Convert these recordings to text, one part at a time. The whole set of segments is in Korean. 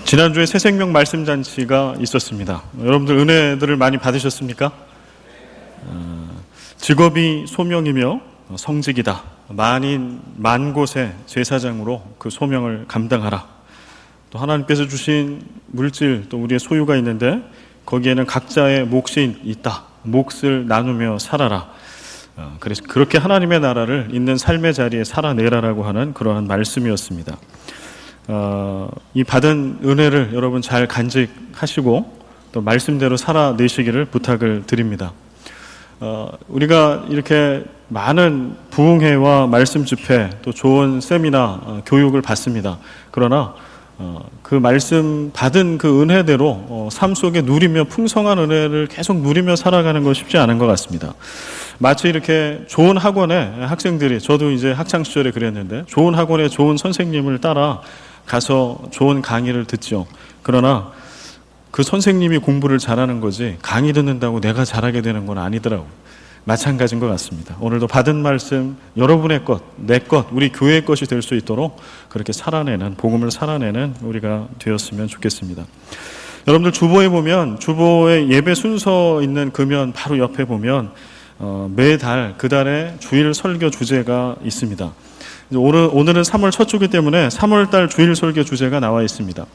지난주에 새생명 말씀잔치가 있었습니다. 여러분들 은혜들을 많이 받으셨습니까? 직업이 소명이며 성직이다. 만 곳의 제사장으로 그 소명을 감당하라. 또 하나님께서 주신 물질, 또 우리의 소유가 있는데 거기에는 각자의 몫이 있다. 몫을 나누며 살아라. 그래서 그렇게 하나님의 나라를 있는 삶의 자리에 살아내라라고 하는 그러한 말씀이었습니다. 이 받은 은혜를 여러분 잘 간직하시고 또 말씀대로 살아내시기를 부탁을 드립니다. 우리가 이렇게 많은 부흥회와 말씀 집회 또 좋은 세미나 교육을 받습니다. 그러나 그 말씀 받은 그 은혜대로 삶 속에 누리며 풍성한 은혜를 계속 누리며 살아가는 건 쉽지 않은 것 같습니다. 마치 이렇게 좋은 학원에 학생들이, 저도 이제 학창시절에 그랬는데 좋은 학원에 좋은 선생님을 따라 가서 좋은 강의를 듣죠. 그러나 그 선생님이 공부를 잘하는 거지 강의 듣는다고 내가 잘하게 되는 건 아니더라고요. 마찬가지인 것 같습니다. 오늘도 받은 말씀 여러분의 것, 내 것, 우리 교회의 것이 될 수 있도록 그렇게 살아내는, 복음을 살아내는 우리가 되었으면 좋겠습니다. 여러분들 주보에 보면, 주보에 예배 순서 있는 금연 바로 옆에 보면 매달 그 달에 주일 설교 주제가 있습니다. 오늘은 3월 첫 주기 때문에 3월달 주일 설교 주제가 나와 있습니다.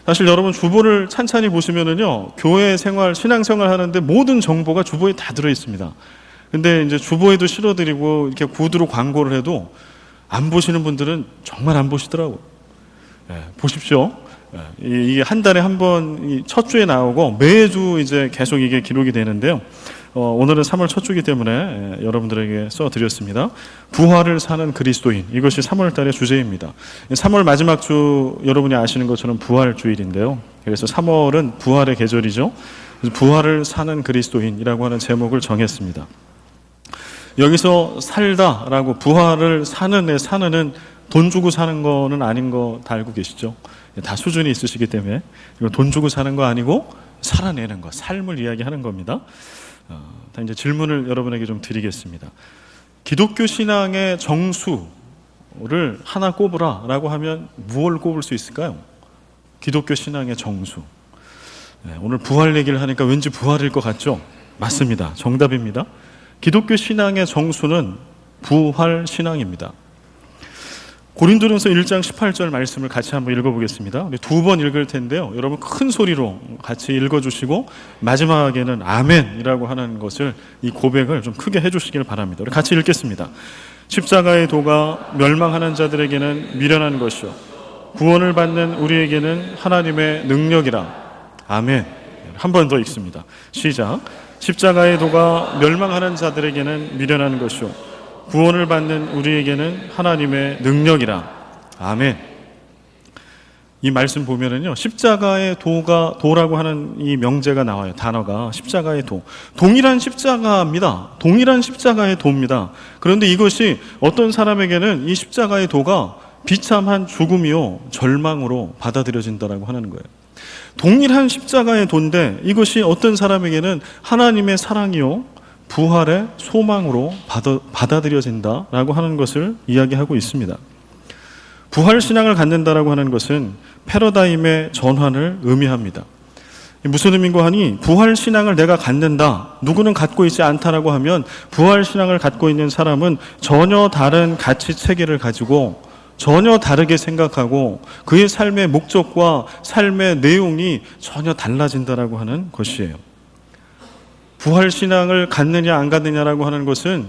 사실 여러분 주보를 찬찬히 보시면은요, 교회 생활, 신앙생활 하는데 모든 정보가 주보에 다 들어 있습니다. 근데 이제 주보에도 실어드리고 이렇게 구두로 광고를 해도 안 보시는 분들은 정말 안 보시더라고요. 보십시오. 이게 한 달에 한 번 첫 주에 나오고 매주 이제 계속 이게 기록이 되는데요. 오늘은 3월 첫 주기 때문에 여러분들에게 써드렸습니다. 부활을 사는 그리스도인, 이것이 3월 달의 주제입니다. 3월 마지막 주 여러분이 아시는 것처럼 부활 주일인데요. 그래서 3월은 부활의 계절이죠. 부활을 사는 그리스도인이라고 하는 제목을 정했습니다. 여기서 살다라고, 부활을 사는의 사는은 돈 주고 사는 거는 아닌 거 다 알고 계시죠? 다 수준이 있으시기 때문에 돈 주고 사는 거 아니고 살아내는 거, 삶을 이야기하는 겁니다. 다 이제 질문을 여러분에게 좀 드리겠습니다. 기독교 신앙의 정수를 하나 꼽으라라고 하면 무엇을 꼽을 수 있을까요? 기독교 신앙의 정수. 오늘 부활 얘기를 하니까 왠지 부활일 것 같죠? 맞습니다. 정답입니다. 기독교 신앙의 정수는 부활 신앙입니다. 고린도전서 1장 18절 말씀을 같이 한번 읽어보겠습니다. 우리 두 번 읽을 텐데요. 여러분 큰 소리로 같이 읽어주시고 마지막에는 아멘이라고 하는 것을, 이 고백을 좀 크게 해주시길 바랍니다. 우리 같이 읽겠습니다. 십자가의 도가 멸망하는 자들에게는 미련한 것이요 구원을 받는 우리에게는 하나님의 능력이라. 아멘. 한 번 더 읽습니다. 시작. 십자가의 도가 멸망하는 자들에게는 미련한 것이요 구원을 받는 우리에게는 하나님의 능력이라. 아멘. 이 말씀 보면은요, 십자가의 도라고 하는 이 명제가 나와요. 단어가 십자가의 도. 동일한 십자가입니다. 동일한 십자가의 도입니다. 그런데 이것이 어떤 사람에게는 이 십자가의 도가 비참한 죽음이요 절망으로 받아들여진다라고 하는 거예요. 동일한 십자가의 도인데 이것이 어떤 사람에게는 하나님의 사랑이요 부활의 소망으로 받아들여진다라고 하는 것을 이야기하고 있습니다. 부활신앙을 갖는다라고 하는 것은 패러다임의 전환을 의미합니다. 무슨 의미인가 하니, 부활신앙을 내가 갖는다, 누구는 갖고 있지 않다라고 하면 부활신앙을 갖고 있는 사람은 전혀 다른 가치체계를 가지고 전혀 다르게 생각하고 그의 삶의 목적과 삶의 내용이 전혀 달라진다라고 하는 것이에요. 부활신앙을 갖느냐 안 갖느냐라고 하는 것은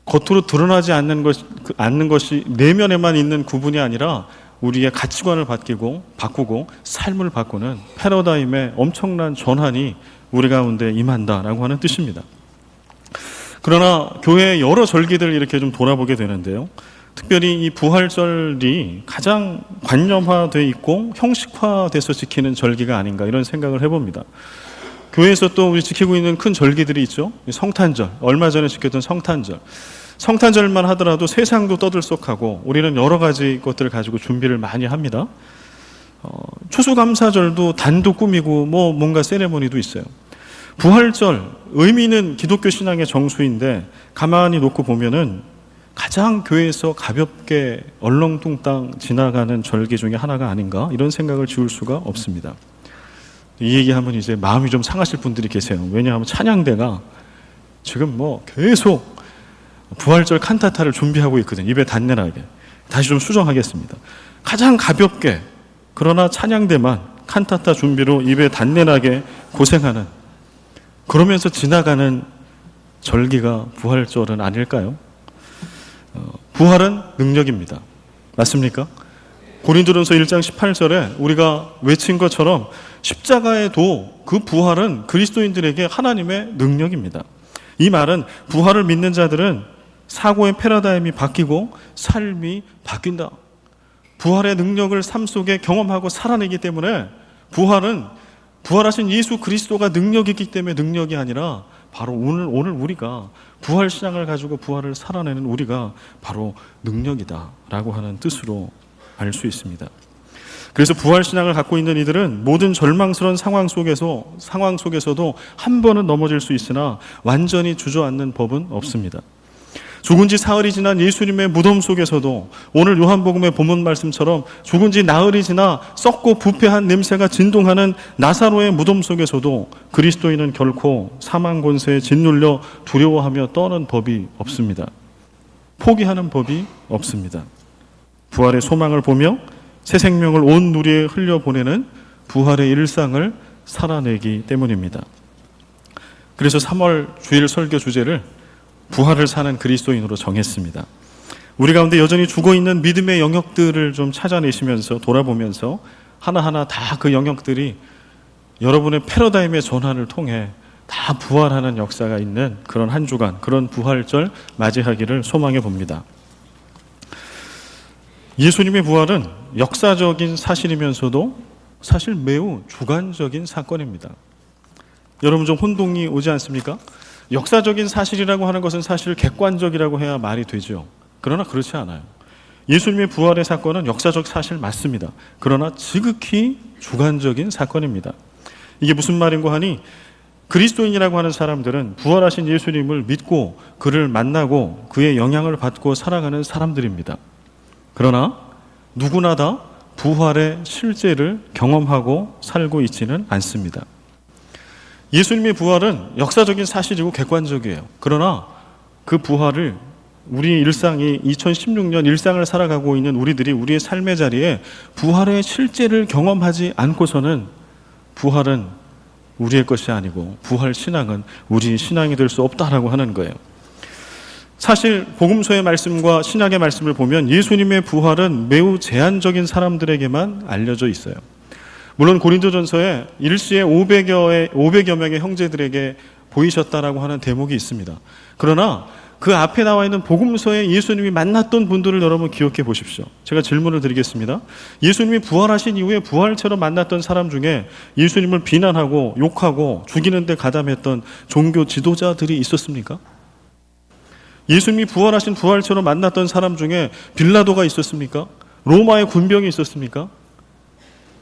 겉으로 드러나지 않는 것이 내면에만 있는 구분이 아니라 우리의 가치관을 바꾸고 삶을 바꾸는 패러다임의 엄청난 전환이 우리 가운데 임한다라고 하는 뜻입니다. 그러나 교회의 여러 절기들을 이렇게 좀 돌아보게 되는데요. 특별히 이 부활절이 가장 관념화되어 있고 형식화돼서 지키는 절기가 아닌가, 이런 생각을 해봅니다. 교회에서 또 우리 지키고 있는 큰 절기들이 있죠. 성탄절, 얼마 전에 지켰던 성탄절. 성탄절만 하더라도 세상도 떠들썩하고 우리는 여러 가지 것들을 가지고 준비를 많이 합니다. 추수감사절도 단도 꾸미고 뭔가 세레모니도 있어요. 부활절, 의미는 기독교 신앙의 정수인데 가만히 놓고 보면은 가장 교회에서 가볍게 얼렁뚱땅 지나가는 절기 중에 하나가 아닌가 이런 생각을 지울 수가 없습니다. 이 얘기하면 이제 마음이 좀 상하실 분들이 계세요. 왜냐하면 찬양대가 지금 계속 부활절 칸타타를 준비하고 있거든요. 입에 단내나게. 다시 좀 수정하겠습니다. 가장 가볍게 그러나 찬양대만 칸타타 준비로 입에 단내나게 고생하는, 그러면서 지나가는 절기가 부활절은 아닐까요? 부활은 능력입니다. 맞습니까? 고린도전서 1장 18절에 우리가 외친 것처럼 십자가에도 그 부활은 그리스도인들에게 하나님의 능력입니다. 이 말은 부활을 믿는 자들은 사고의 패러다임이 바뀌고 삶이 바뀐다. 부활의 능력을 삶 속에 경험하고 살아내기 때문에 부활은 부활하신 예수 그리스도가 능력이기 때문에 능력이 아니라 바로 오늘 우리가 부활 신앙을 가지고 부활을 살아내는 우리가 바로 능력이다라고 하는 뜻으로 알 수 있습니다. 그래서 부활 신앙을 갖고 있는 이들은 모든 절망스러운 상황 속에서도 한 번은 넘어질 수 있으나 완전히 주저앉는 법은 없습니다. 죽은 지 사흘이 지난 예수님의 무덤 속에서도 오늘 요한복음의 본문 말씀처럼 죽은 지 나흘이 지나 썩고 부패한 냄새가 진동하는 나사로의 무덤 속에서도 그리스도인은 결코 사망 권세에 짓눌려 두려워하며 떠는 법이 없습니다. 포기하는 법이 없습니다. 부활의 소망을 보며 새 생명을 온 누리에 흘려보내는 부활의 일상을 살아내기 때문입니다. 그래서 3월 주일 설교 주제를 부활을 사는 그리스도인으로 정했습니다. 우리 가운데 여전히 죽어있는 믿음의 영역들을 좀 찾아내시면서 돌아보면서 하나하나 다 그 영역들이 여러분의 패러다임의 전환을 통해 다 부활하는 역사가 있는 그런 한 주간, 그런 부활절 맞이하기를 소망해 봅니다. 예수님의 부활은 역사적인 사실이면서도 사실 매우 주관적인 사건입니다. 여러분 좀 혼동이 오지 않습니까? 역사적인 사실이라고 하는 것은 사실 객관적이라고 해야 말이 되죠. 그러나 그렇지 않아요. 예수님의 부활의 사건은 역사적 사실 맞습니다. 그러나 지극히 주관적인 사건입니다. 이게 무슨 말인고 하니 그리스도인이라고 하는 사람들은 부활하신 예수님을 믿고 그를 만나고 그의 영향을 받고 살아가는 사람들입니다. 그러나 누구나 다 부활의 실제를 경험하고 살고 있지는 않습니다. 예수님의 부활은 역사적인 사실이고 객관적이에요. 그러나 그 부활을 우리 일상이 2016년 일상을 살아가고 있는 우리들이 우리의 삶의 자리에 부활의 실제를 경험하지 않고서는 부활은 우리의 것이 아니고 부활 신앙은 우리 신앙이 될 수 없다라고 하는 거예요. 사실 복음서의 말씀과 신약의 말씀을 보면 예수님의 부활은 매우 제한적인 사람들에게만 알려져 있어요. 물론 고린도전서에 일시에 500여 명의 형제들에게 보이셨다라고 하는 대목이 있습니다. 그러나 그 앞에 나와 있는 복음서에 예수님이 만났던 분들을 여러분 기억해 보십시오. 제가 질문을 드리겠습니다. 예수님이 부활하신 이후에 부활처럼 만났던 사람 중에 예수님을 비난하고 욕하고 죽이는 데 가담했던 종교 지도자들이 있었습니까? 예수님이 부활하신 부활처럼 만났던 사람 중에 빌라도가 있었습니까? 로마의 군병이 있었습니까?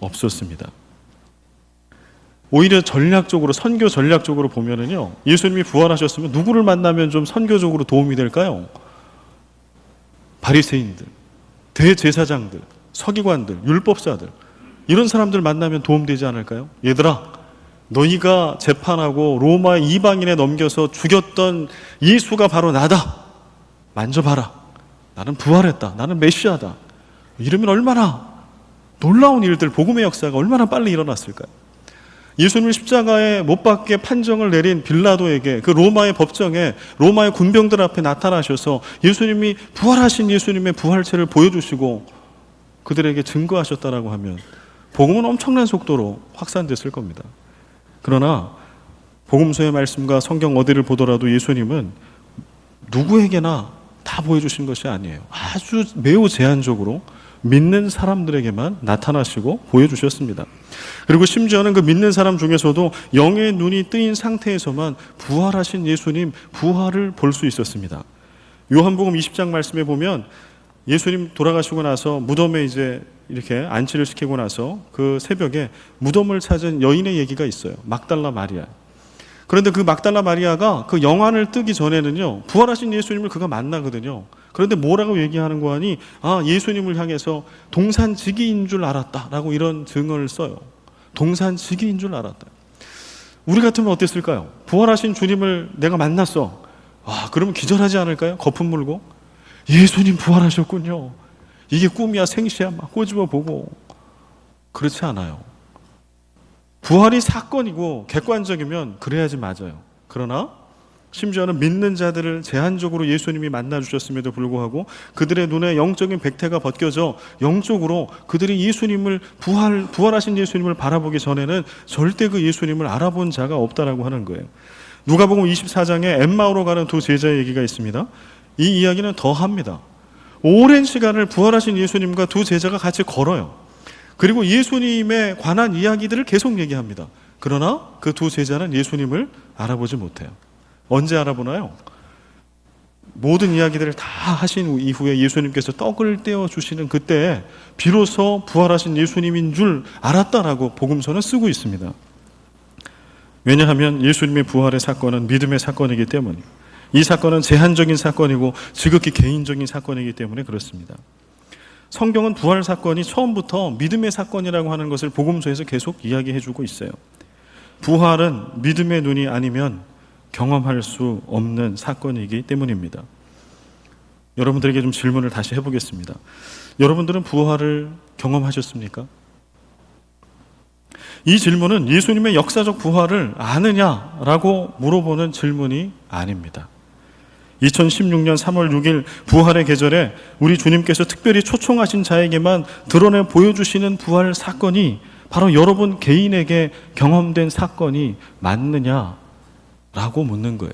없었습니다. 오히려 전략적으로, 선교 전략적으로 보면은요, 예수님이 부활하셨으면 누구를 만나면 좀 선교적으로 도움이 될까요? 바리새인들, 대제사장들, 서기관들, 율법사들, 이런 사람들 만나면 도움되지 않을까요? 얘들아, 너희가 재판하고 로마의 이방인에 넘겨서 죽였던 예수가 바로 나다. 만져봐라. 나는 부활했다. 나는 메시아다. 이러면 얼마나 놀라운 일들, 복음의 역사가 얼마나 빨리 일어났을까요? 예수님을 십자가에 못 박게 판정을 내린 빌라도에게 그 로마의 법정에 로마의 군병들 앞에 나타나셔서 예수님이 부활하신 예수님의 부활체를 보여주시고 그들에게 증거하셨다라고 하면 복음은 엄청난 속도로 확산됐을 겁니다. 그러나 복음서의 말씀과 성경 어디를 보더라도 예수님은 누구에게나 다 보여주신 것이 아니에요. 아주 매우 제한적으로 믿는 사람들에게만 나타나시고 보여주셨습니다. 그리고 심지어는 그 믿는 사람 중에서도 영의 눈이 뜨인 상태에서만 부활하신 예수님 부활을 볼 수 있었습니다. 요한복음 20장 말씀에 보면 예수님 돌아가시고 나서 무덤에 이제 이렇게 안치를 시키고 나서 그 새벽에 무덤을 찾은 여인의 얘기가 있어요. 막달라 마리아. 그런데 그 막달라 마리아가 그 영안을 뜨기 전에는요, 부활하신 예수님을 그가 만나거든요. 그런데 뭐라고 얘기하는 거 하니 예수님을 향해서 동산지기인 줄 알았다라고 이런 증언을 써요. 동산지기인 줄 알았다. 우리 같으면 어땠을까요? 부활하신 주님을 내가 만났어. 그러면 기절하지 않을까요? 거품 물고 예수님 부활하셨군요. 이게 꿈이야 생시야 막 꼬집어 보고. 그렇지 않아요. 부활이 사건이고 객관적이면 그래야지 맞아요. 그러나 심지어는 믿는 자들을 제한적으로 예수님이 만나주셨음에도 불구하고 그들의 눈에 영적인 백태가 벗겨져 영적으로 그들이 예수님을 부활하신 예수님을 바라보기 전에는 절대 그 예수님을 알아본 자가 없다라고 하는 거예요. 누가복음 24장에 엠마오로 가는 두 제자의 얘기가 있습니다. 이 이야기는 더합니다. 오랜 시간을 부활하신 예수님과 두 제자가 같이 걸어요. 그리고 예수님에 관한 이야기들을 계속 얘기합니다. 그러나 그 두 제자는 예수님을 알아보지 못해요. 언제 알아보나요? 모든 이야기들을 다 하신 이후에 예수님께서 떡을 떼어주시는 그때 비로소 부활하신 예수님인 줄 알았다라고 복음서는 쓰고 있습니다. 왜냐하면 예수님의 부활의 사건은 믿음의 사건이기 때문에, 이 사건은 제한적인 사건이고 지극히 개인적인 사건이기 때문에 그렇습니다. 성경은 부활 사건이 처음부터 믿음의 사건이라고 하는 것을 복음서에서 계속 이야기해주고 있어요. 부활은 믿음의 눈이 아니면 경험할 수 없는 사건이기 때문입니다. 여러분들에게 좀 질문을 다시 해보겠습니다. 여러분들은 부활을 경험하셨습니까? 이 질문은 예수님의 역사적 부활을 아느냐라고 물어보는 질문이 아닙니다. 2016년 3월 6일 부활의 계절에 우리 주님께서 특별히 초청하신 자에게만 드러내 보여주시는 부활 사건이 바로 여러분 개인에게 경험된 사건이 맞느냐라고 묻는 거예요.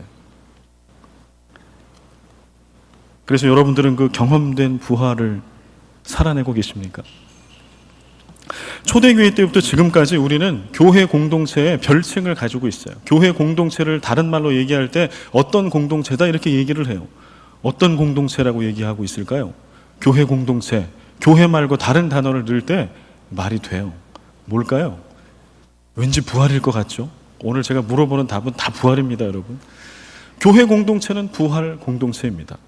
그래서 여러분들은 그 경험된 부활을 살아내고 계십니까? 초대교회 때부터 지금까지 우리는 교회 공동체의 별칭을 가지고 있어요. 교회 공동체를 다른 말로 얘기할 때 어떤 공동체다 이렇게 얘기를 해요. 어떤 공동체라고 얘기하고 있을까요? 교회 공동체. 교회 말고 다른 단어를 넣을 때 말이 돼요. 뭘까요? 왠지 부활일 것 같죠? 오늘 제가 물어보는 답은 다 부활입니다, 여러분. 교회 공동체는 부활 공동체입니다.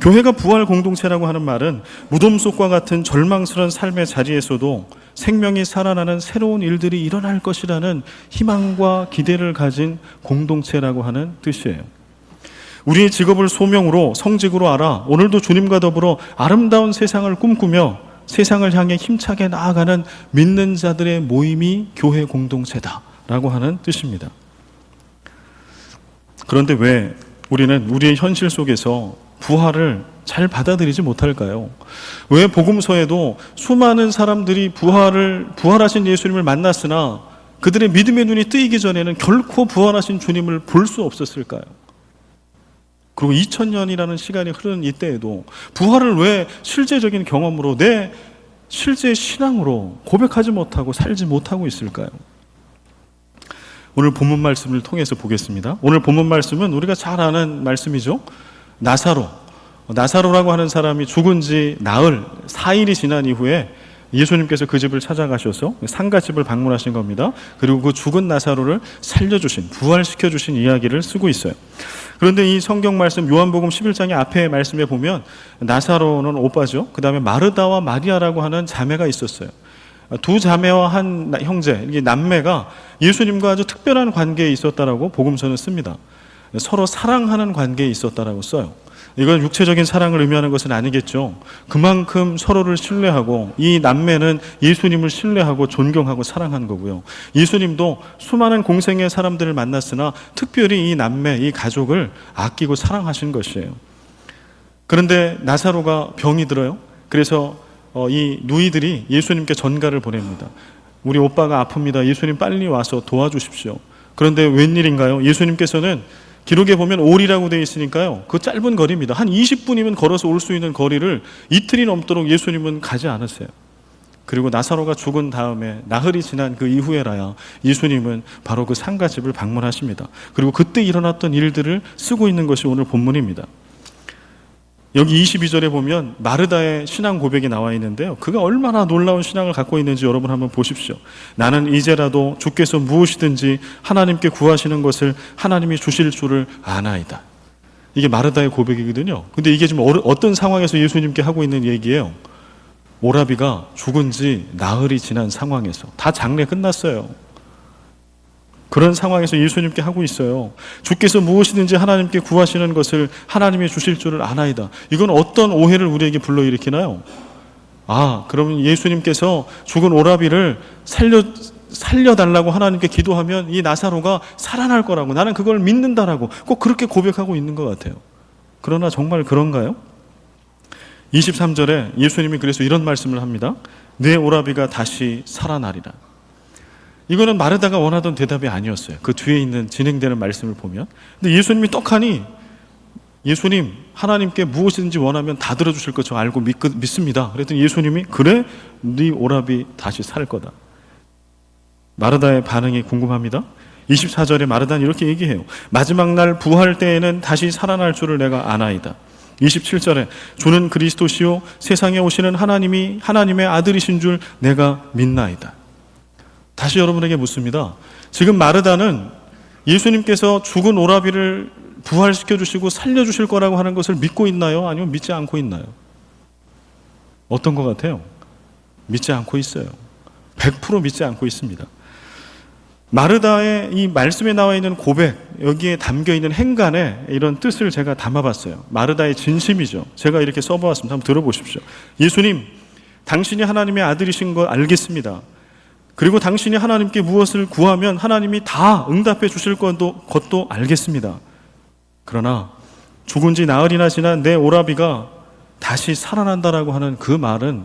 교회가 부활 공동체라고 하는 말은 무덤 속과 같은 절망스러운 삶의 자리에서도 생명이 살아나는 새로운 일들이 일어날 것이라는 희망과 기대를 가진 공동체라고 하는 뜻이에요. 우리의 직업을 소명으로 성직으로 알아 오늘도 주님과 더불어 아름다운 세상을 꿈꾸며 세상을 향해 힘차게 나아가는 믿는 자들의 모임이 교회 공동체다라고 하는 뜻입니다. 그런데 왜 우리는 우리의 현실 속에서 부활을 잘 받아들이지 못할까요? 왜 복음서에도 수많은 사람들이 부활하신 예수님을 만났으나 그들의 믿음의 눈이 뜨이기 전에는 결코 부활하신 주님을 볼 수 없었을까요? 그리고 2000년이라는 시간이 흐르는 이때에도 부활을 왜 실제적인 경험으로 내 실제 신앙으로 고백하지 못하고 살지 못하고 있을까요? 오늘 본문 말씀을 통해서 보겠습니다. 오늘 본문 말씀은 우리가 잘 아는 말씀이죠. 나사로라고 하는 사람이 죽은 지 나흘 4일이 지난 이후에 예수님께서 그 집을 찾아가셔서 상가집을 방문하신 겁니다. 그리고 그 죽은 나사로를 살려주신, 부활시켜주신 이야기를 쓰고 있어요. 그런데 이 성경 말씀 요한복음 11장의 앞에 말씀에 보면 나사로는 오빠죠. 그 다음에 마르다와 마리아라고 하는 자매가 있었어요. 두 자매와 한 형제, 이게 남매가 예수님과 아주 특별한 관계에 있었다라고 복음서는 씁니다. 서로 사랑하는 관계에 있었다라고 써요. 이건 육체적인 사랑을 의미하는 것은 아니겠죠. 그만큼 서로를 신뢰하고 이 남매는 예수님을 신뢰하고 존경하고 사랑한 거고요. 예수님도 수많은 공생의 사람들을 만났으나 특별히 이 남매, 이 가족을 아끼고 사랑하신 것이에요. 그런데 나사로가 병이 들어요. 그래서 이 누이들이 예수님께 전가를 보냅니다. 우리 오빠가 아픕니다. 예수님 빨리 와서 도와주십시오. 그런데 웬일인가요? 예수님께서는 기록에 보면 올이라고 되어 있으니까요. 그 짧은 거리입니다. 한 20분이면 걸어서 올 수 있는 거리를 이틀이 넘도록 예수님은 가지 않으세요. 그리고 나사로가 죽은 다음에 나흘이 지난 그 이후에라야 예수님은 바로 그 상가집을 방문하십니다. 그리고 그때 일어났던 일들을 쓰고 있는 것이 오늘 본문입니다. 여기 22절에 보면 마르다의 신앙 고백이 나와 있는데요. 그가 얼마나 놀라운 신앙을 갖고 있는지 여러분 한번 보십시오. 나는 이제라도 주께서 무엇이든지 하나님께 구하시는 것을 하나님이 주실 줄을 아나이다. 이게 마르다의 고백이거든요. 근데 이게 지금 어떤 상황에서 예수님께 하고 있는 얘기예요? 오라비가 죽은 지 나흘이 지난 상황에서, 다 장례 끝났어요. 그런 상황에서 예수님께 하고 있어요. 주께서 무엇이든지 하나님께 구하시는 것을 하나님이 주실 줄을 아나이다. 이건 어떤 오해를 우리에게 불러일으키나요? 그러면 예수님께서 죽은 오라비를 살려달라고 하나님께 기도하면 이 나사로가 살아날 거라고, 나는 그걸 믿는다라고 꼭 그렇게 고백하고 있는 것 같아요. 그러나 정말 그런가요? 23절에 예수님이 그래서 이런 말씀을 합니다. 내 오라비가 다시 살아나리라. 이거는 마르다가 원하던 대답이 아니었어요. 그 뒤에 있는 진행되는 말씀을 보면. 근데 예수님이 떡하니, 예수님, 하나님께 무엇이든지 원하면 다 들어주실 것 저 알고 믿습니다. 그랬더니 예수님이 그래? 네 오라비 다시 살 거다. 마르다의 반응이 궁금합니다. 24절에 마르다는 이렇게 얘기해요. 마지막 날 부활 때에는 다시 살아날 줄을 내가 아나이다. 27절에 주는 그리스도시요 세상에 오시는 하나님의 아들이신 줄 내가 믿나이다. 다시 여러분에게 묻습니다. 지금 마르다는 예수님께서 죽은 오라비를 부활시켜 주시고 살려주실 거라고 하는 것을 믿고 있나요? 아니면 믿지 않고 있나요? 어떤 것 같아요? 믿지 않고 있어요. 100% 믿지 않고 있습니다. 마르다의 이 말씀에 나와 있는 고백, 여기에 담겨 있는 행간에 이런 뜻을 제가 담아봤어요. 마르다의 진심이죠. 제가 이렇게 써보았습니다. 한번 들어보십시오. 예수님, 당신이 하나님의 아들이신 거 알겠습니다. 그리고 당신이 하나님께 무엇을 구하면 하나님이 다 응답해 주실 것도 알겠습니다. 그러나 죽은 지 나흘이나 지난 내 오라비가 다시 살아난다라고 하는 그 말은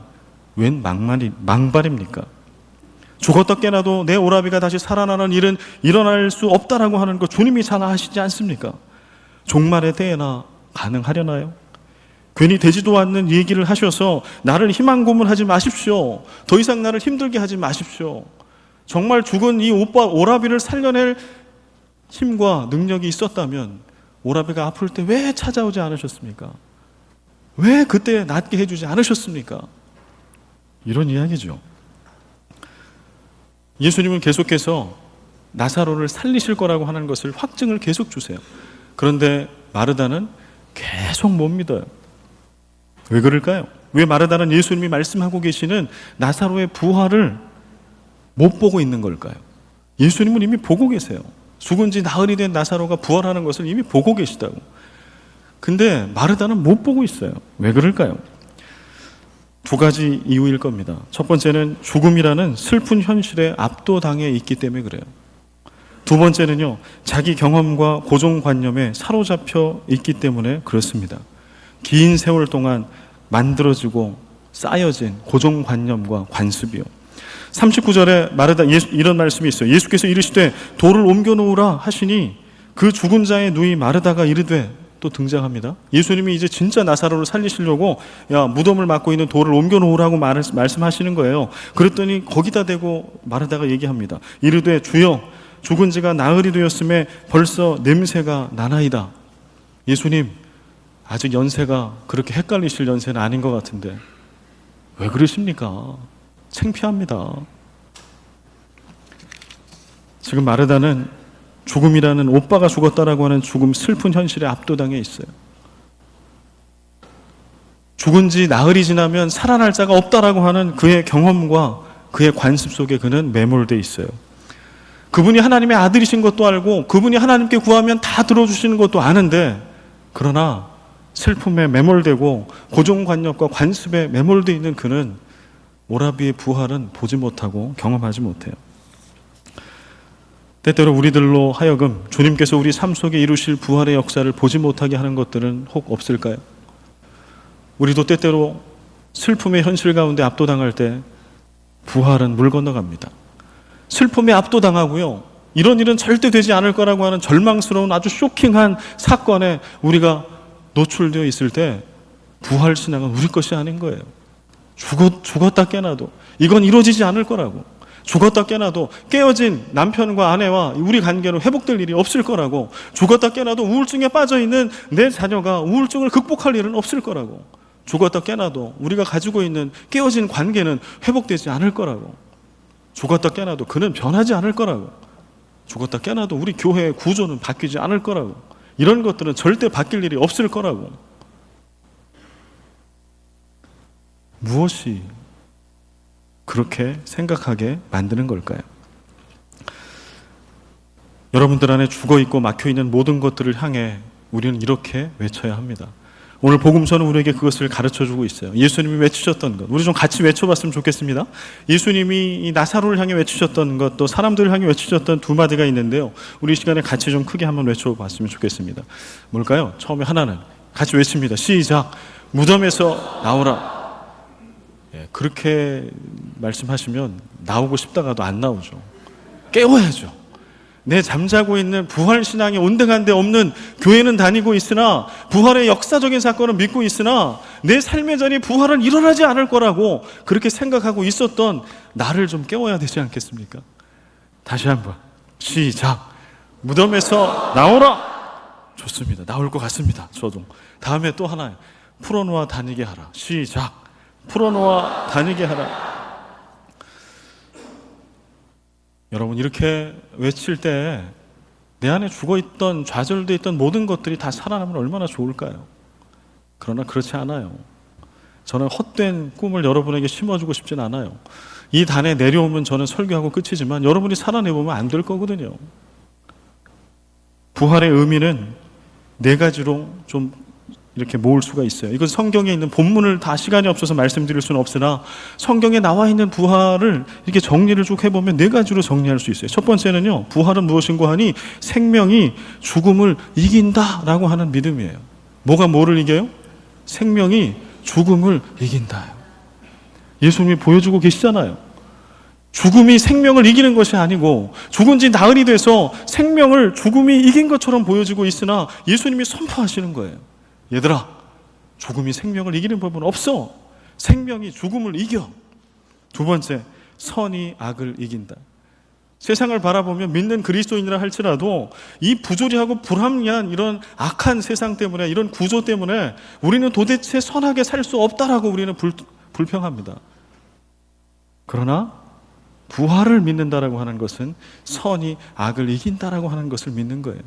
웬 망발입니까? 죽었다 깨나도 내 오라비가 다시 살아나는 일은 일어날 수 없다라고 하는 것 주님이 잘 아시지 않습니까? 종말의 때에나 가능하려나요? 괜히 되지도 않는 얘기를 하셔서 나를 희망 고문하지 마십시오. 더 이상 나를 힘들게 하지 마십시오. 정말 죽은 이 오라비를 살려낼 힘과 능력이 있었다면 오라비가 아플 때 왜 찾아오지 않으셨습니까? 왜 그때 낫게 해주지 않으셨습니까? 이런 이야기죠. 예수님은 계속해서 나사로를 살리실 거라고 하는 것을 확증을 계속 주세요. 그런데 마르다는 계속 못 믿어요. 왜 그럴까요? 왜 마르다는 예수님이 말씀하고 계시는 나사로의 부활을 못 보고 있는 걸까요? 예수님은 이미 보고 계세요. 죽은 지 나흘이 된 나사로가 부활하는 것을 이미 보고 계시다고. 근데 마르다는 못 보고 있어요. 왜 그럴까요? 두 가지 이유일 겁니다. 첫 번째는 죽음이라는 슬픈 현실에 압도당해 있기 때문에 그래요. 두 번째는요, 자기 경험과 고정관념에 사로잡혀 있기 때문에 그렇습니다. 긴 세월 동안 만들어지고 쌓여진 고정관념과 관습이요. 39절에 마르다 이런 말씀이 있어요. 예수께서 이르시되 돌을 옮겨 놓으라 하시니 그 죽은 자의 누이 마르다가 이르되, 또 등장합니다. 예수님이 이제 진짜 나사로를 살리시려고 무덤을 막고 있는 돌을 옮겨 놓으라고 말씀하시는 거예요. 그랬더니 거기다 대고 마르다가 얘기합니다. 이르되 주여 죽은 지가 나흘이 되었음에 벌써 냄새가 나나이다. 예수님, 아직 연세가 그렇게 헷갈리실 연세는 아닌 것 같은데 왜 그러십니까? 창피합니다. 지금 마르다는 죽음이라는 오빠가 죽었다라고 하는 죽음, 슬픈 현실에 압도당해 있어요. 죽은 지 나흘이 지나면 살아날 자가 없다라고 하는 그의 경험과 그의 관습 속에 그는 매몰되어 있어요. 그분이 하나님의 아들이신 것도 알고 그분이 하나님께 구하면 다 들어주시는 것도 아는데, 그러나 슬픔에 매몰되고 고정관념과 관습에 매몰되어 있는 그는 오라비의 부활은 보지 못하고 경험하지 못해요. 때때로 우리들로 하여금 주님께서 우리 삶 속에 이루실 부활의 역사를 보지 못하게 하는 것들은 혹 없을까요? 우리도 때때로 슬픔의 현실 가운데 압도당할 때 부활은 물 건너갑니다. 슬픔에 압도당하고요, 이런 일은 절대 되지 않을 거라고 하는 절망스러운 아주 쇼킹한 사건에 우리가 노출되어 있을 때 부활 신앙은 우리 것이 아닌 거예요. 죽었다 깨나도 이건 이루어지지 않을 거라고, 죽었다 깨나도 깨어진 남편과 아내와 우리 관계로 회복될 일이 없을 거라고, 죽었다 깨나도 우울증에 빠져있는 내 자녀가 우울증을 극복할 일은 없을 거라고, 죽었다 깨나도 우리가 가지고 있는 깨어진 관계는 회복되지 않을 거라고, 죽었다 깨나도 그는 변하지 않을 거라고, 죽었다 깨나도 우리 교회의 구조는 바뀌지 않을 거라고, 이런 것들은 절대 바뀔 일이 없을 거라고. 무엇이 그렇게 생각하게 만드는 걸까요? 여러분들 안에 죽어있고 막혀있는 모든 것들을 향해 우리는 이렇게 외쳐야 합니다. 오늘 복음서는 우리에게 그것을 가르쳐주고 있어요. 예수님이 외치셨던 것, 우리 좀 같이 외쳐봤으면 좋겠습니다. 예수님이 이 나사로를 향해 외치셨던 것, 또 사람들을 향해 외치셨던 두 마디가 있는데요, 우리 이 시간에 같이 좀 크게 한번 외쳐봤으면 좋겠습니다. 뭘까요? 처음에 하나는 같이 외칩니다. 시작! 무덤에서 나오라. 그렇게 말씀하시면 나오고 싶다가도 안 나오죠. 깨워야죠. 내 잠자고 있는 부활신앙이 온당한 데 없는 교회는 다니고 있으나, 부활의 역사적인 사건을 믿고 있으나 내 삶의 자리에 부활은 일어나지 않을 거라고 그렇게 생각하고 있었던 나를 좀 깨워야 되지 않겠습니까? 다시 한번 시작! 무덤에서 나오라. 좋습니다. 나올 것 같습니다. 저도. 다음에 또 하나요. 풀어놓아 다니게 하라. 시작! 풀어놓아 다니게 하라. 여러분, 이렇게 외칠 때 내 안에 죽어있던, 좌절되어 있던 모든 것들이 다 살아나면 얼마나 좋을까요? 그러나 그렇지 않아요. 저는 헛된 꿈을 여러분에게 심어주고 싶진 않아요. 이 단에 내려오면 저는 설교하고 끝이지만 여러분이 살아내보면 안 될 거거든요. 부활의 의미는 네 가지로 좀 이렇게 모을 수가 있어요. 이건 성경에 있는 본문을 다 시간이 없어서 말씀드릴 수는 없으나 성경에 나와 있는 부활을 이렇게 정리를 쭉 해보면 네 가지로 정리할 수 있어요. 첫 번째는요, 부활은 무엇인가 하니 생명이 죽음을 이긴다라고 하는 믿음이에요. 뭐가 뭐를 이겨요? 생명이 죽음을 이긴다. 예수님이 보여주고 계시잖아요. 죽음이 생명을 이기는 것이 아니고 죽은 지 나흘이 돼서 생명을 죽음이 이긴 것처럼 보여지고 있으나 예수님이 선포하시는 거예요. 얘들아, 죽음이 생명을 이기는 법은 없어. 생명이 죽음을 이겨. 두 번째, 선이 악을 이긴다. 세상을 바라보면 믿는 그리스도인이라 할지라도 이 부조리하고 불합리한 이런 악한 세상 때문에, 이런 구조 때문에 우리는 도대체 선하게 살 수 없다라고 우리는 불평합니다. 그러나 부활을 믿는다라고 하는 것은 선이 악을 이긴다라고 하는 것을 믿는 거예요.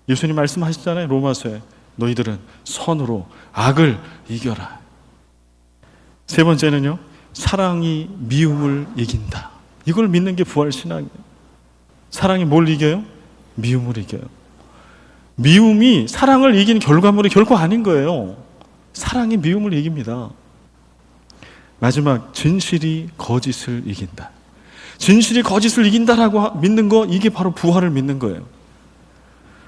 예수님 말씀하시잖아요. 로마서에 너희들은 선으로 악을 이겨라. 세 번째는요, 사랑이 미움을 이긴다. 이걸 믿는 게 부활신앙이에요. 사랑이 뭘 이겨요? 미움을 이겨요. 미움이 사랑을 이긴 결과물이 결코 아닌 거예요. 사랑이 미움을 이깁니다. 마지막, 진실이 거짓을 이긴다. 진실이 거짓을 이긴다라고 믿는 거, 이게 바로 부활을 믿는 거예요.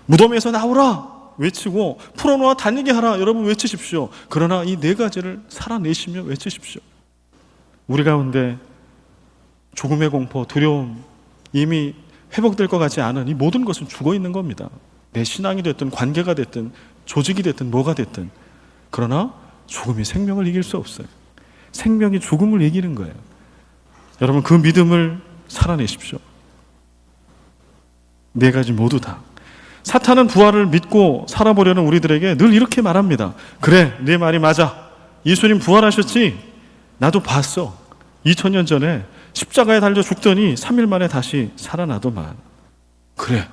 무덤에서 나오라 외치고 풀어놓아 다니게 하라 여러분 외치십시오. 그러나 이 네 가지를 살아내시며 외치십시오. 우리 가운데 죽음의 공포, 두려움, 이미 회복될 것 같지 않은 이 모든 것은 죽어 있는 겁니다. 내 신앙이 됐든 관계가 됐든 조직이 됐든 뭐가 됐든. 그러나 죽음이 생명을 이길 수 없어요. 생명이 죽음을 이기는 거예요. 여러분, 그 믿음을 살아내십시오. 네 가지 모두 다. 사탄은 부활을 믿고 살아보려는 우리들에게 늘 이렇게 말합니다. 그래, 네 말이 맞아. 예수님 부활하셨지? 나도 봤어. 2000년 전에 십자가에 달려 죽더니 3일 만에 다시 살아나더만. 그래,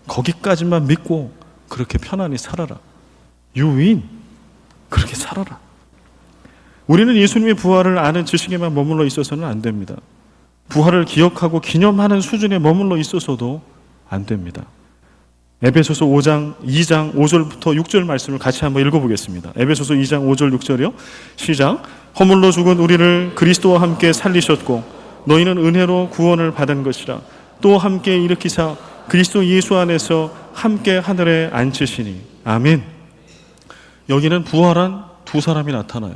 거기까지만 믿고 그렇게 편안히 살아라. 유인, 그렇게 살아라. 우리는 예수님의 부활을 아는 지식에만 머물러 있어서는 안 됩니다. 부활을 기억하고 기념하는 수준에 머물러 있어서도 안 됩니다. 에베소서 2장 5절부터 6절 말씀을 같이 한번 읽어보겠습니다. 에베소서 2장 5절 6절이요. 시작. 허물로 죽은 우리를 그리스도와 함께 살리셨고 너희는 은혜로 구원을 받은 것이라. 또 함께 일으키사 그리스도 예수 안에서 함께 하늘에 앉히시니. 아멘. 여기는 부활한 두 사람이 나타나요.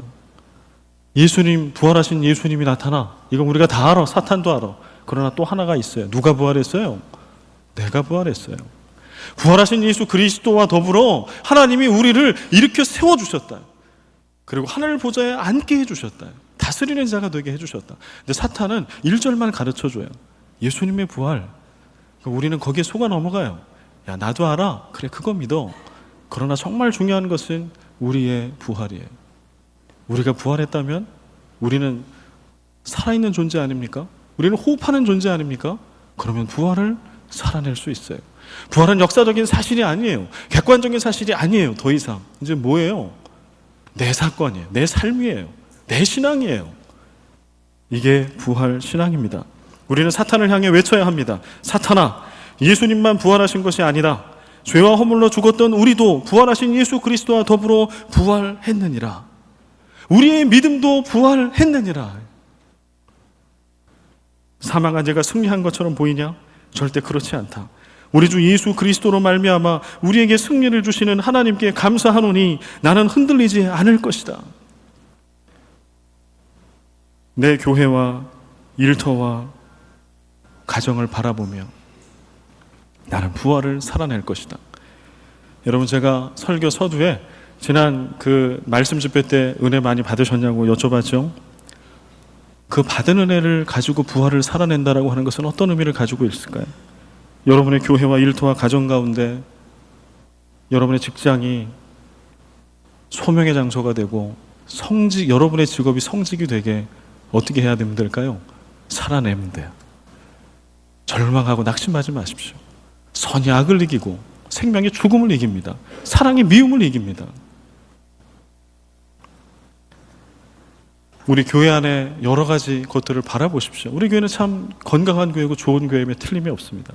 예수님, 부활하신 예수님이 나타나. 이건 우리가 다 알아. 사탄도 알아. 그러나 또 하나가 있어요. 누가 부활했어요? 내가 부활했어요. 부활하신 예수 그리스도와 더불어 하나님이 우리를 일으켜 세워주셨다. 그리고 하늘 보좌에 앉게 해주셨다. 다스리는 자가 되게 해주셨다. 근데 사탄은 1절만 가르쳐줘요. 예수님의 부활. 우리는 거기에 속아 넘어가요. 야, 나도 알아. 그래, 그거 믿어. 그러나 정말 중요한 것은 우리의 부활이에요. 우리가 부활했다면 우리는 살아있는 존재 아닙니까? 우리는 호흡하는 존재 아닙니까? 그러면 부활을 살아낼 수 있어요. 부활은 역사적인 사실이 아니에요. 객관적인 사실이 아니에요. 더 이상. 이제 뭐예요? 내 사건이에요. 내 삶이에요. 내 신앙이에요. 이게 부활 신앙입니다. 우리는 사탄을 향해 외쳐야 합니다. 사탄아, 예수님만 부활하신 것이 아니라 죄와 허물로 죽었던 우리도 부활하신 예수 그리스도와 더불어 부활했느니라. 우리의 믿음도 부활했느니라. 사망한 자가 승리한 것처럼 보이냐? 절대 그렇지 않다. 우리 주 예수 그리스도로 말미암아 우리에게 승리를 주시는 하나님께 감사하노니 나는 흔들리지 않을 것이다. 내 교회와 일터와 가정을 바라보며 나는 부활을 살아낼 것이다. 여러분, 제가 설교 서두에 지난 그 말씀 집회 때 은혜 많이 받으셨냐고 여쭤봤죠. 그 받은 은혜를 가지고 부활을 살아낸다라고 하는 것은 어떤 의미를 가지고 있을까요? 여러분의 교회와 일터와 가정 가운데 여러분의 직장이 소명의 장소가 되고 여러분의 직업이 성직이 되게 어떻게 해야 되면 될까요? 살아내면 돼요. 절망하고 낙심하지 마십시오. 선이 악을 이기고 생명이 죽음을 이깁니다. 사랑이 미움을 이깁니다. 우리 교회 안에 여러 가지 것들을 바라보십시오. 우리 교회는 참 건강한 교회고 좋은 교회임에 틀림이 없습니다.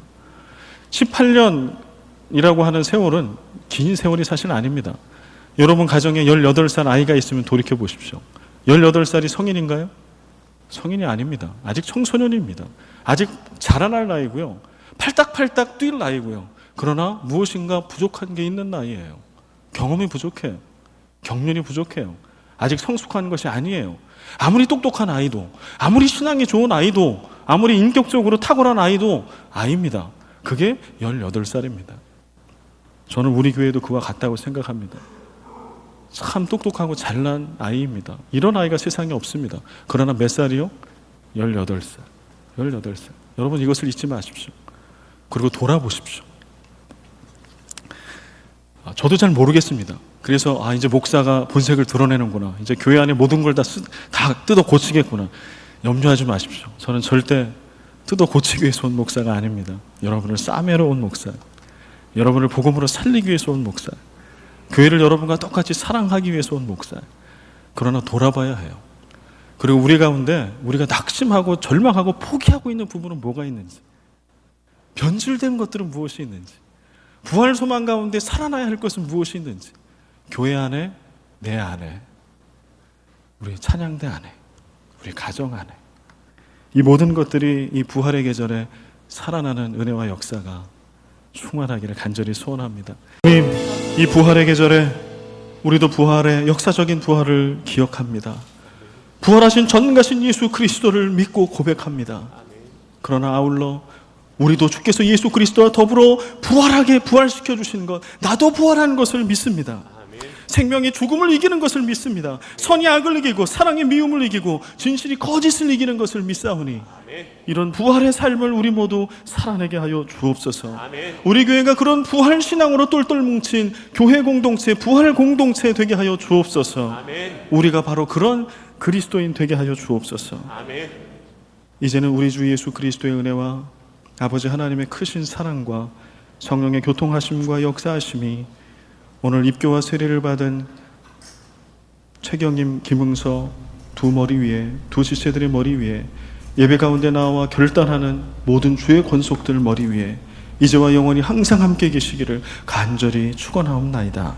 18년이라고 하는 세월은 긴 세월이 사실 아닙니다. 여러분 가정에 18살 아이가 있으면 돌이켜 보십시오. 18살이 성인인가요? 성인이 아닙니다. 아직 청소년입니다. 아직 자라날 나이고요. 팔딱팔딱 뛸 나이고요. 그러나 무엇인가 부족한 게 있는 나이예요. 경험이 부족해요. 경륜이 부족해요. 아직 성숙한 것이 아니에요. 아무리 똑똑한 아이도, 아무리 신앙이 좋은 아이도, 아무리 인격적으로 탁월한 아이도 아이입니다. 그게 18살입니다. 저는 우리 교회도 그와 같다고 생각합니다. 참 똑똑하고 잘난 아이입니다. 이런 아이가 세상에 없습니다. 그러나 몇 살이요? 18살. 18살. 여러분, 이것을 잊지 마십시오. 그리고 돌아보십시오. 저도 잘 모르겠습니다. 그래서 이제 목사가 본색을 드러내는구나. 이제 교회 안에 모든 걸 다 뜯어 고치겠구나. 염려하지 마십시오. 저는 절대 뜯어 고치기 위해서 온 목사가 아닙니다. 여러분을 싸매러 온 목사. 여러분을 복음으로 살리기 위해서 온 목사. 교회를 여러분과 똑같이 사랑하기 위해서 온 목사. 그러나 돌아봐야 해요. 그리고 우리 가운데 우리가 낙심하고 절망하고 포기하고 있는 부분은 뭐가 있는지, 변질된 것들은 무엇이 있는지, 부활 소망 가운데 살아나야 할 것은 무엇이 있는지, 교회 안에, 내 안에, 우리 찬양대 안에, 우리 가정 안에, 이 모든 것들이 이 부활의 계절에 살아나는 은혜와 역사가 충만하기를 간절히 소원합니다. 주님, 이 부활의 계절에 우리도 부활의 역사적인 부활을 기억합니다. 부활하신 전능하신 예수 그리스도를 믿고 고백합니다. 그러나 아울러 우리도 주께서 예수 그리스도와 더불어 부활하게 부활시켜 주신 것, 나도 부활하는 것을 믿습니다. 생명이 죽음을 이기는 것을 믿습니다. 선이 악을 이기고 사랑이 미움을 이기고 진실이 거짓을 이기는 것을 믿사오니 이런 부활의 삶을 우리 모두 살아내게 하여 주옵소서. 우리 교회가 그런 부활 신앙으로 똘똘 뭉친 교회 공동체, 부활 공동체 되게 하여 주옵소서. 우리가 바로 그런 그리스도인 되게 하여 주옵소서. 이제는 우리 주 예수 그리스도의 은혜와 아버지 하나님의 크신 사랑과 성령의 교통하심과 역사하심이 오늘 입교와 세례를 받은 최경임, 김응서 두 머리 위에, 두 지체들의 머리 위에, 예배 가운데 나와 결단하는 모든 주의 권속들 머리 위에 이제와 영원히 항상 함께 계시기를 간절히 축원하옵나이다.